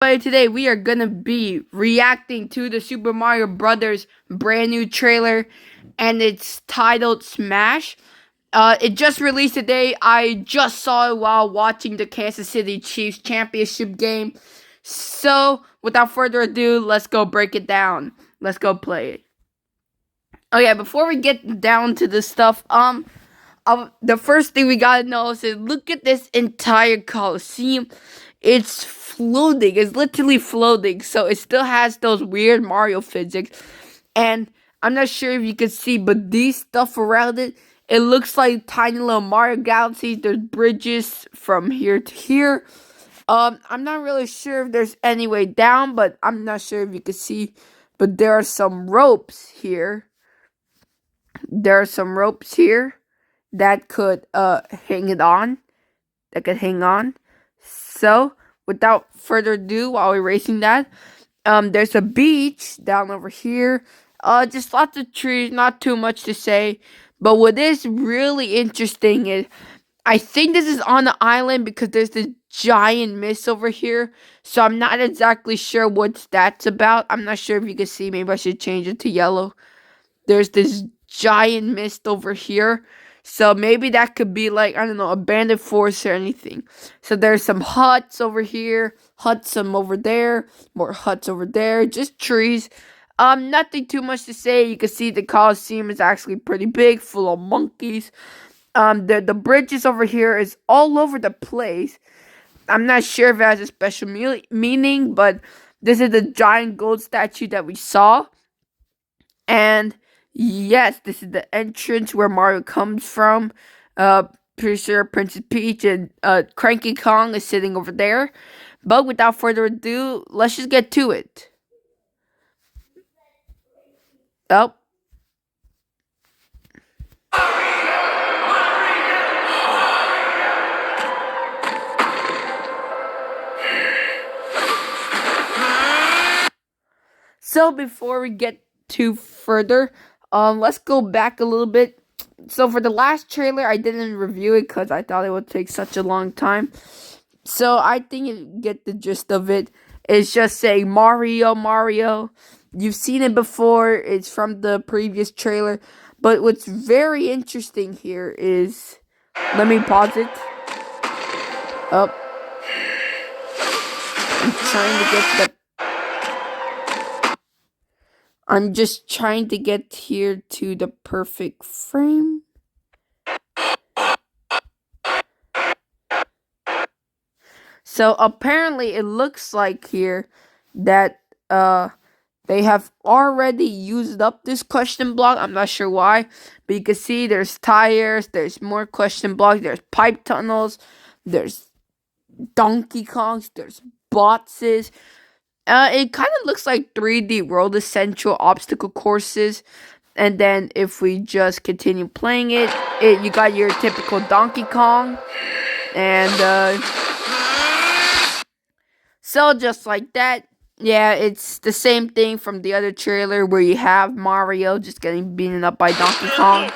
But today we are gonna be reacting to the Super Mario Brothers brand new trailer, and it's titled Smash. It just released today. I just saw it while watching the Kansas City Chiefs championship game. So, without further ado, let's go break it down. Let's go play it. Oh yeah, before we get down to the stuff, the first thing we gotta know is look at this entire Coliseum. It's floating. It's literally floating. So it still has those weird Mario physics. And I'm not sure if you can see, but these stuff around it, it looks like tiny little Mario galaxies. There's bridges from here to here. I'm not really sure if there's any way down, but I'm not sure if you can see. But there are some ropes here. There are some ropes here that could hang it on. That could hang on. So, without further ado, while we're racing that, there's a beach down over here. Just lots of trees, not too much to say. But what is really interesting is, I think this is on the island because there's this giant mist over here. So I'm not exactly sure what that's about. I'm not sure if you can see. Maybe I should change it to yellow. There's this giant mist over here. So maybe that could be like, I don't know, abandoned forest or anything. So there's some huts over here, huts some over there, more huts over there, just trees. Nothing too much to say. You can see the Coliseum is actually pretty big, full of monkeys. The bridges over here is all over the place. I'm not sure if it has a special meaning, but this is the giant gold statue that we saw. And yes, this is the entrance where Mario comes from. Pretty sure Princess Peach and Cranky Kong is sitting over there. But without further ado, let's just get to it. Oh. So before we get too further, let's go back a little bit. So for the last trailer, I didn't review it because I thought it would take such a long time. So I think you get the gist of it. It's just saying Mario, Mario. You've seen it before. It's from the previous trailer. But what's very interesting here is, let me pause it. Up. I'm trying to get to the I'm just trying to get here to the perfect frame. So apparently it looks like here that they have already used up this question block. I'm not sure why, but you can see there's tires, there's more question blocks, there's pipe tunnels, there's Donkey Kongs, there's boxes. It kind of looks like 3D World Essential obstacle courses. And then if we just continue playing it, you got your typical Donkey Kong. And so just like that, yeah, it's the same thing from the other trailer where you have Mario just getting beaten up by Donkey Kong.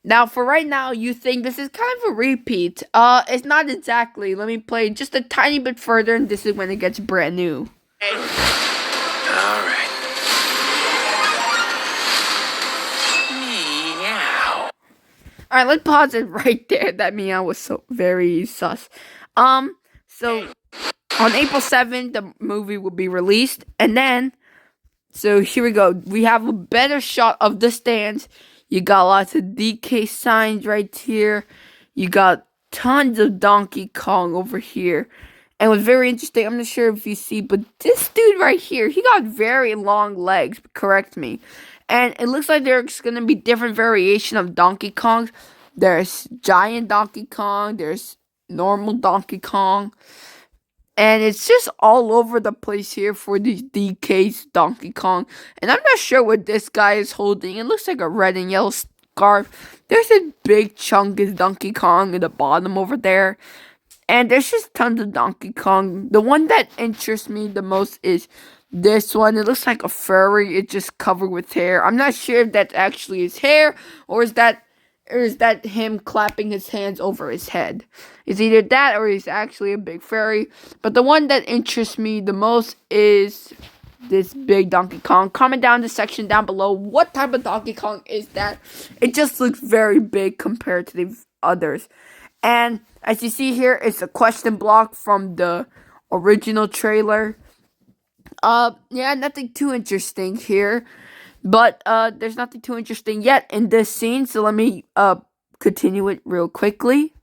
Now, for right now, you think this is kind of a repeat. It's not exactly. Let me play just a tiny bit further, and this is when it gets brand new. Alright. Meow. Alright, let's pause it right there. That meow was so very sus. So, on April 7th, the movie will be released, and then, so here we go. We have a better shot of the stands. You got lots of DK signs right here. You got tons of Donkey Kong over here. And what's very interesting, I'm not sure if you see, but this dude right here, he got very long legs, correct me. And it looks like there's going to be different variation of Donkey Kongs. There's giant Donkey Kong, there's normal Donkey Kong. And it's just all over the place here for these DK's Donkey Kong. And I'm not sure what this guy is holding. It looks like a red and yellow scarf. There's a big chunk of Donkey Kong at the bottom over there. And there's just tons of Donkey Kong. The one that interests me the most is this one. It looks like a furry. It's just covered with hair. I'm not sure if that's actually his hair or is that or is that him clapping his hands over his head? It's either that or he's actually a big fairy. But the one that interests me the most is this big Donkey Kong. Comment down in the section down below what type of Donkey Kong is that. It just looks very big compared to the others. And as you see here, it's a question block from the original trailer. Yeah, nothing too interesting here. But there's nothing too interesting yet in this scene, so let me continue it real quickly.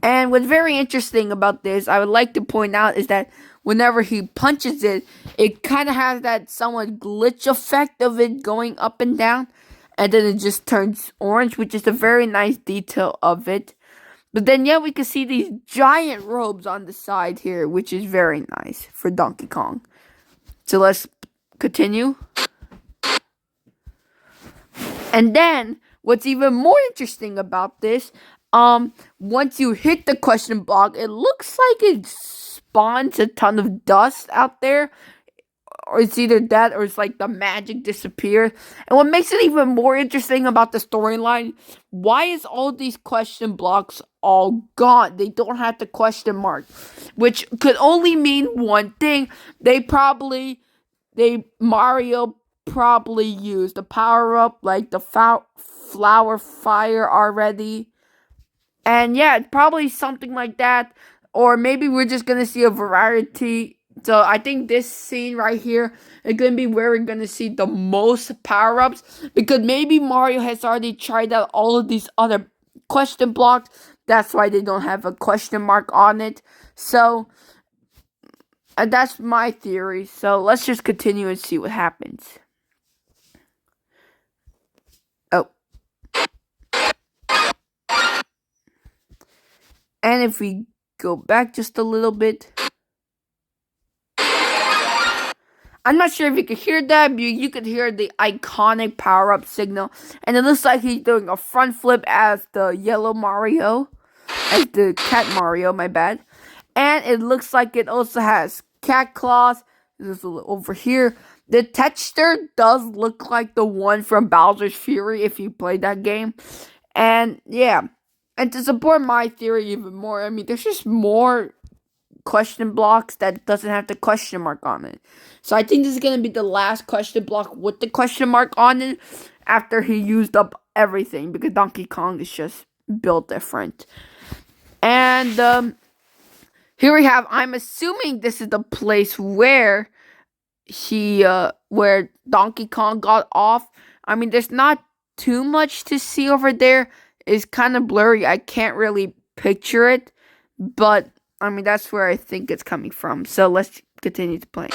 And what's very interesting about this, I would like to point out, is that whenever he punches it, it kind of has that somewhat glitch effect of it going up and down, and then it just turns orange, which is a very nice detail of it. But then, yeah, we can see these giant robes on the side here, which is very nice for Donkey Kong. So let's continue. And then, what's even more interesting about this, once you hit the question block, it looks like it spawns a ton of dust out there. Or it's either that or it's like the magic disappeared. And what makes it even more interesting about the storyline, why is all these question blocks all gone? They don't have the question mark, which could only mean one thing. Mario probably used the power up like the flower fire already. And yeah, it's probably something like that. Or maybe we're just gonna see a variety. So I think this scene right here is going to be where we're going to see the most power-ups. Because maybe Mario has already tried out all of these other question blocks. That's why they don't have a question mark on it. So, that's my theory. So let's just continue and see what happens. Oh. And if we go back just a little bit. I'm not sure if you could hear that, but you could hear the iconic power-up signal. And it looks like he's doing a front flip as the yellow Mario. As the cat Mario, my bad. And it looks like it also has cat claws. This is over here. The texture does look like the one from Bowser's Fury if you played that game. And yeah. And to support my theory even more, I mean, there's just more question blocks that doesn't have the question mark on it. So I think this is going to be the last question block with the question mark on it after he used up everything, because Donkey Kong is just built different. And here we have, I'm assuming this is the place where where Donkey Kong got off. I mean, there's not too much to see over there. It's kind of blurry. I can't really picture it, but I mean, that's where I think it's coming from. So let's continue to play.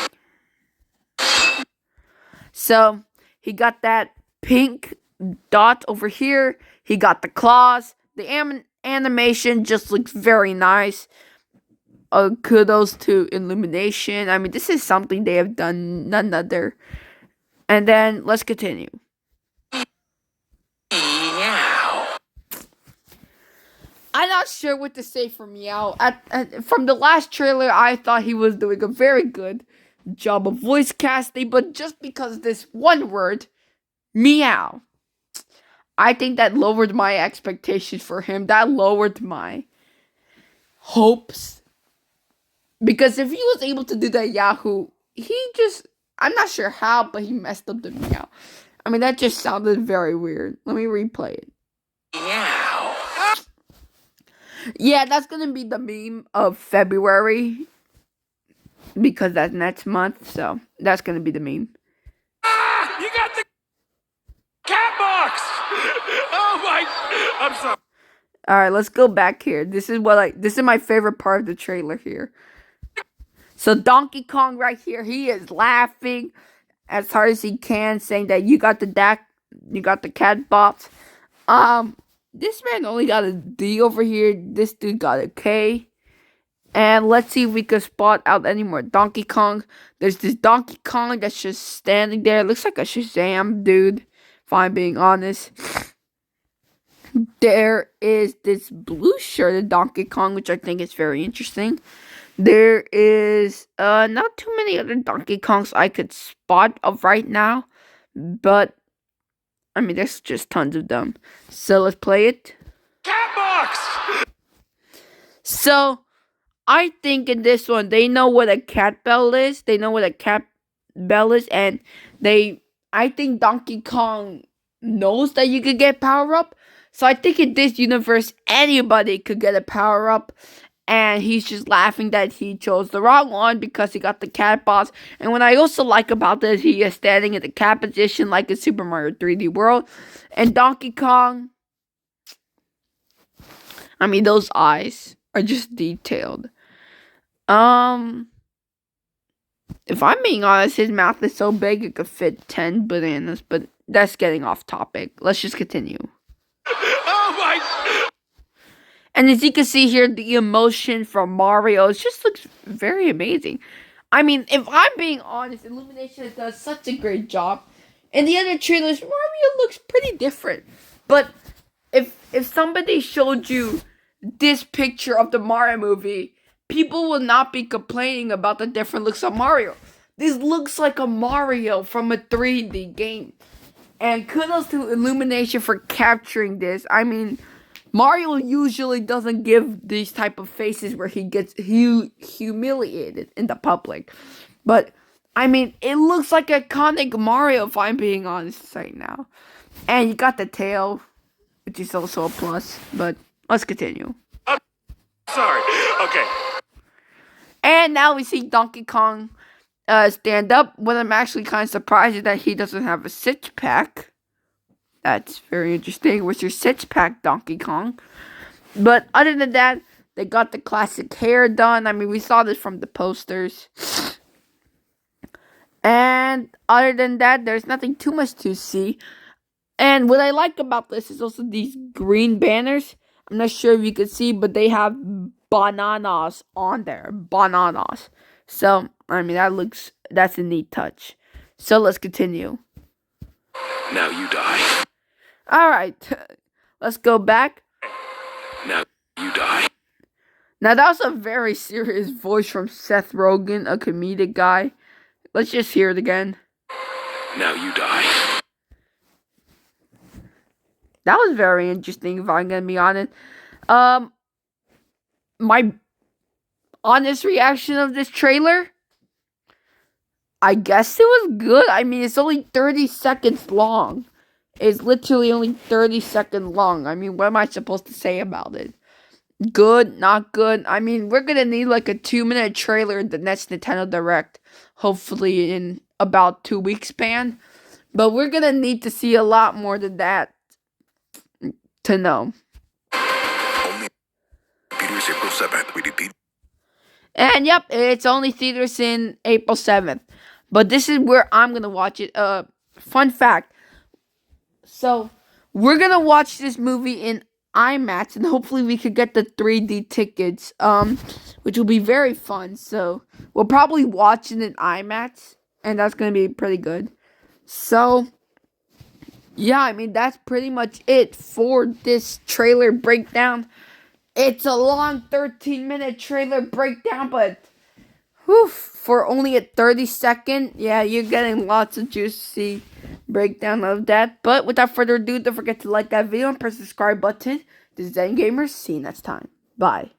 So he got that pink dot over here. He got the claws. The animation just looks very nice. Kudos to Illumination. I mean, this is something they have done none other. And then let's continue. I'm not sure what to say for Meow. From the last trailer, I thought he was doing a very good job of voice casting, but just because of this one word, Meow, I think that lowered my expectations for him. That lowered my hopes. Because if he was able to do that Yahoo, I'm not sure how, but he messed up the Meow. I mean, that just sounded very weird. Let me replay it. Meow. Yeah, that's gonna be the meme of February, because that's next month, so that's gonna be the meme. Ah! You got the cat box! Oh my... I'm sorry. Alright, let's go back here. This is my favorite part of the trailer here. So Donkey Kong right here, he is laughing as hard as he can, saying that you got the cat box. This man only got a D over here. This dude got a K. And let's see if we can spot out any more Donkey Kong. There's this Donkey Kong that's just standing there. It looks like a Shazam dude, if I'm being honest. There is this blue shirted Donkey Kong, which I think is very interesting. There is not too many other Donkey Kongs I could spot of right now, but I mean there's just tons of them. So let's play it. Catbox! So I think in this one they know what a cat bell is. They know what a cat bell is, and I think Donkey Kong knows that you could get power up. So I think in this universe anybody could get a power up. And he's just laughing that he chose the wrong one because he got the cat boss. And what I also like about this, he is standing in the cat position like in Super Mario 3D World. And Donkey Kong, I mean, those eyes are just detailed. If I'm being honest, his mouth is so big it could fit 10 bananas, but that's getting off topic. Let's just continue. Oh my! And as you can see here, the emotion from Mario just looks very amazing. I mean, if I'm being honest, Illumination does such a great job. In the other trailers, Mario looks pretty different. But if somebody showed you this picture of the Mario movie, people will not be complaining about the different looks of Mario. This looks like a Mario from a 3D game. And kudos to Illumination for capturing this. I mean, Mario usually doesn't give these type of faces where he gets humiliated in the public. But, I mean, it looks like iconic Mario if I'm being honest right now. And you got the tail, which is also a plus. But, let's continue. Sorry. Okay. And now we see Donkey Kong stand up. What I'm actually kind of surprised is that he doesn't have a six-pack. That's very interesting. What's your six-pack, Donkey Kong? But other than that, they got the classic hair done. I mean, we saw this from the posters. And other than that, there's nothing too much to see. And what I like about this is also these green banners. I'm not sure if you can see, but they have bananas on there. Bananas. So, I mean, that's a neat touch. So, let's continue. Now you die. Alright, let's go back. Now you die. Now, that was a very serious voice from Seth Rogen, a comedic guy. Let's just hear it again. Now you die. That was very interesting, if I'm gonna be honest. My honest reaction of this trailer, I guess it was good. I mean, it's only 30 seconds long. It's literally only 30 seconds long. I mean, what am I supposed to say about it? Good, not good. I mean, we're gonna need like a 2-minute trailer in the next Nintendo Direct. Hopefully in about 2 weeks span. But we're gonna need to see a lot more than that to know. Only theaters April 7th. We repeat. And yep, it's only theaters in April 7th. But this is where I'm gonna watch it. Fun fact. So, we're gonna watch this movie in IMAX, and hopefully we could get the 3D tickets, which will be very fun. So, we'll probably watch it in IMAX, and that's gonna be pretty good. So, yeah, I mean, that's pretty much it for this trailer breakdown. It's a long 13-minute trailer breakdown, but whew, for only a 30-second, yeah, you're getting lots of juicy breakdown of that. But without further ado, don't forget to like that video and press the subscribe button. This is Zen Gamers. See you next time. Bye.